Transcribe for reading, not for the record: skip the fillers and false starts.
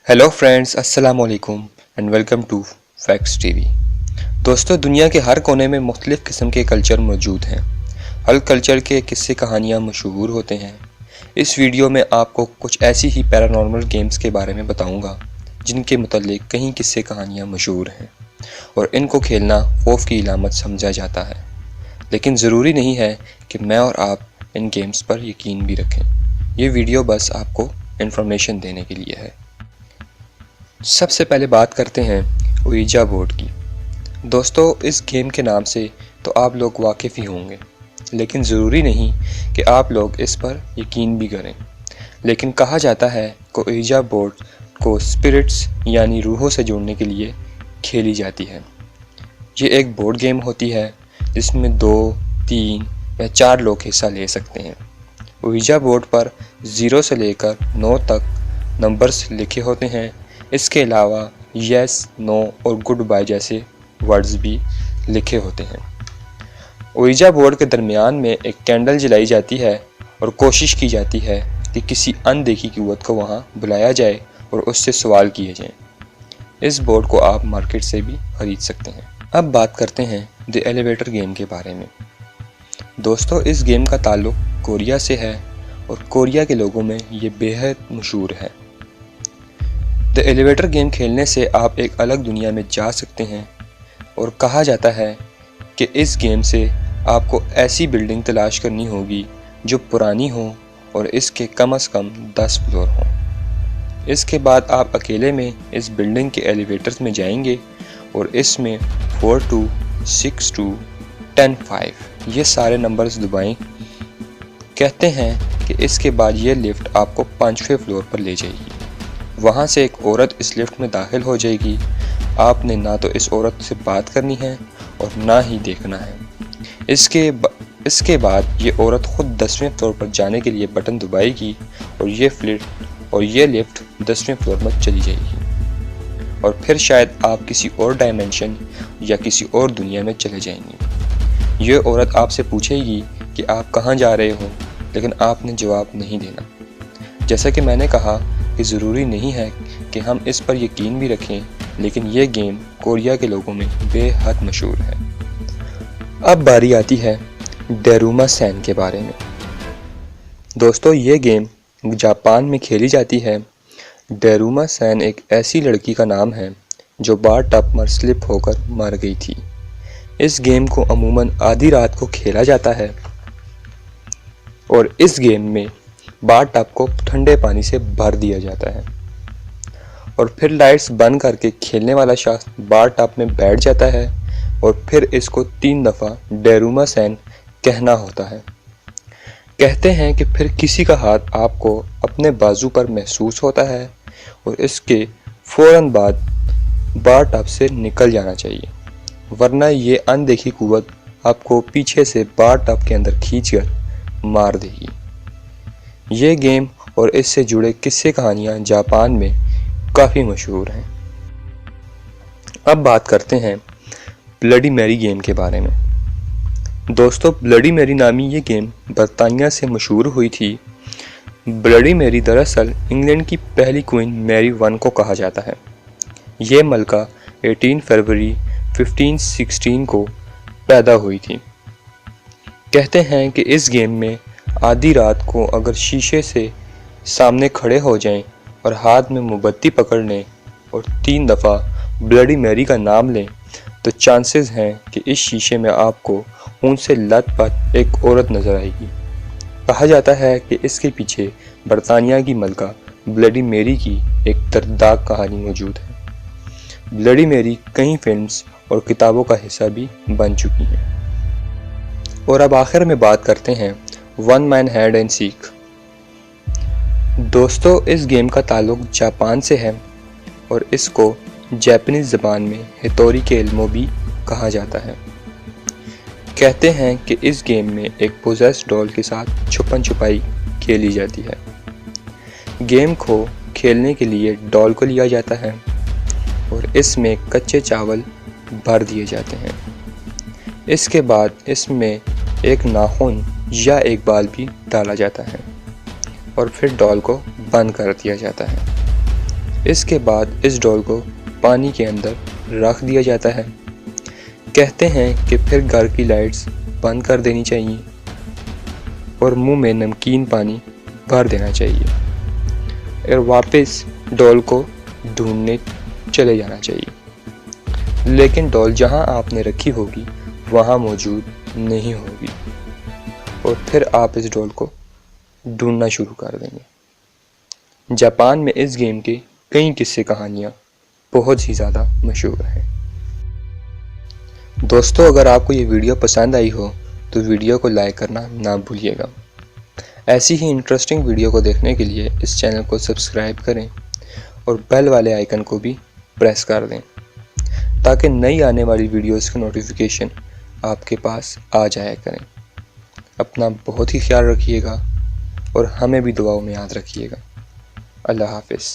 Hello friends, अस्सलाम वालेकुम and welcome to Facts TV. दोस्तों, दुनिया के हर कोने में मुख्तलिफ़ किस्म के कल्चर मौजूद हैं। हर कल्चर के किस्से कहानियाँ मशहूर होते हैं। इस वीडियो में आपको कुछ ऐसी ही पैरानॉर्मल गेम्स के बारे में बताऊंगा जिनके मुतालिक कई किस्से कहानियाँ मशहूर हैं और इनको खेलना खौफ की इलामत समझा जाता है। लेकिन ज़रूरी नहीं है कि मैं और आप इन गेम्स पर यकीन भी रखें। ये वीडियो बस आपको इन्फॉर्मेशन देने के लिए है। सबसे पहले बात करते हैं ouija बोर्ड की। दोस्तों, इस गेम के नाम से तो आप लोग वाकिफ़ ही होंगे, लेकिन ज़रूरी नहीं कि आप लोग इस पर यकीन भी करें। लेकिन कहा जाता है कि ouija बोर्ड को स्पिरिट्स यानी रूहों से जोड़ने के लिए खेली जाती है। ये एक बोर्ड गेम होती है जिसमें 2, 3 या 4 लोग हिस्सा ले सकते हैं। ouija बोर्ड पर 0 से लेकर 9 तक नंबर्स लिखे होते हैं। इसके अलावा यस, नो और गुड बाय जैसे वर्ड्स भी लिखे होते हैं। ouija बोर्ड के दरमियान में एक कैंडल जलाई जाती है और कोशिश की जाती है कि किसी अनदेखी क़ुव्वत को वहां बुलाया जाए और उससे सवाल किए जाएं। इस बोर्ड को आप मार्केट से भी खरीद सकते हैं। अब बात करते हैं द एलिवेटर गेम के बारे में। दोस्तों, इस गेम का ताल्लुक कोरिया से है और कोरिया के लोगों में ये बेहद मशहूर है। द एलिवेटर गेम खेलने से आप एक अलग दुनिया में जा सकते हैं और कहा जाता है कि इस गेम से आपको ऐसी बिल्डिंग तलाश करनी होगी जो पुरानी हो और इसके कम से कम 10 फ्लोर हों। इसके बाद आप अकेले में इस बिल्डिंग के एलिवेटर्स में जाएंगे और इसमें 42, 62, 10, 5 ये सारे नंबर्स दबाएं। कहते हैं कि इसके बाद ये लिफ्ट आपको 5वें फ्लोर पर ले जाएगी। वहाँ से एक औरत इस लिफ्ट में दाखिल हो जाएगी। आपने ना तो इस औरत से बात करनी है और ना ही देखना है। इसके बाद ये औरत खुद 10वें फ्लोर पर जाने के लिए बटन दबाएगी और ये लिफ्ट 10वें फ्लोर पर चली जाएगी और फिर शायद आप किसी और डायमेंशन या किसी और दुनिया में चले जाएंगे। ये औरत आपसे पूछेगी कि आप कहाँ जा रहे हो, लेकिन आपने जवाब नहीं देना। जैसा कि मैंने कहा कि ज़रूरी नहीं है कि हम इस पर यकीन भी रखें, लेकिन ये गेम कोरिया के लोगों में बेहद मशहूर है। अब बारी आती है डेरुमा सैन के बारे में। दोस्तों, ये गेम जापान में खेली जाती है। डेरुमा सैन एक ऐसी लड़की का नाम है जो बार टब में स्लिप होकर मर गई थी। इस गेम को अमूमन आधी रात को खेला जाता है और इस गेम में बार टब को ठंडे पानी से भर दिया जाता है और फिर लाइट्स बंद करके खेलने वाला शख्स बार टब में बैठ जाता है और फिर इसको 3 दफ़ा डेरुमा सैन कहना होता है। कहते हैं कि फिर किसी का हाथ आपको अपने बाजू पर महसूस होता है और इसके फ़ौरन बाद बार टब से निकल जाना चाहिए, वरना ये अनदेखी क़ुव्वत आपको पीछे से बार टब के अंदर खींचकर मार देगी। ये गेम और इससे जुड़े किस्से कहानियाँ जापान में काफ़ी मशहूर हैं। अब बात करते हैं ब्लडी मैरी गेम के बारे में। दोस्तों, ब्लडी मैरी नामी ये गेम बरतानिया से मशहूर हुई थी। ब्लडी मैरी दरअसल इंग्लैंड की पहली क्वीन मैरी 1 को कहा जाता है। ये मलका 18 फरवरी 1516 को पैदा हुई थी। कहते हैं कि इस गेम में आधी रात को अगर शीशे से सामने खड़े हो जाएं और हाथ में मोमबत्ती पकड़ लें और 3 दफ़ा ब्लडी मैरी का नाम लें तो चांसेस हैं कि इस शीशे में आपको खून से लथपथ एक औरत नज़र आएगी। कहा जाता है कि इसके पीछे बरतानिया की मलका ब्लडी मैरी की एक दर्दनाक कहानी मौजूद है। ब्लडी मैरी कई फिल्म्स और किताबों का हिस्सा भी बन चुकी हैं। और अब आखिर में बात करते हैं one man hide and seek. दोस्तों, इस गेम का ताल्लुक जापान से है और इसको जापानीज़ ज़बान में हितोरी के इल्मो भी कहा जाता है। कहते हैं कि इस गेम में एक पोजेस्ड डॉल के साथ छुपन छुपाई खेली जाती है। गेम को खेलने के लिए डॉल को लिया जाता है और इसमें कच्चे चावल भर दिए जाते हैं। इसके बाद इसमें एक नाखून या एक बाल भी डाला जाता है और फिर डॉल को बंद कर दिया जाता है। इसके बाद इस डॉल को पानी के अंदर रख दिया जाता है। कहते हैं कि फिर घर की लाइट्स बंद कर देनी चाहिए और मुंह में नमकीन पानी भर देना चाहिए और वापस डॉल को ढूंढने चले जाना चाहिए। लेकिन डॉल जहां आपने रखी होगी वहां मौजूद नहीं होगी और फिर आप इस डॉल को ढूंढना शुरू कर देंगे। जापान में इस गेम के कई किस्से कहानियाँ बहुत ही ज़्यादा मशहूर हैं। दोस्तों, अगर आपको ये वीडियो पसंद आई हो तो वीडियो को लाइक करना ना भूलिएगा। ऐसी ही इंटरेस्टिंग वीडियो को देखने के लिए इस चैनल को सब्सक्राइब करें और बेल वाले आइकन को भी प्रेस कर दें ताकि नई आने वाली वीडियोस की नोटिफिकेशन आपके पास आ जाया करें। अपना बहुत ही ख्याल रखिएगा और हमें भी दुआओं में याद रखिएगा। अल्लाह हाफ़िज़।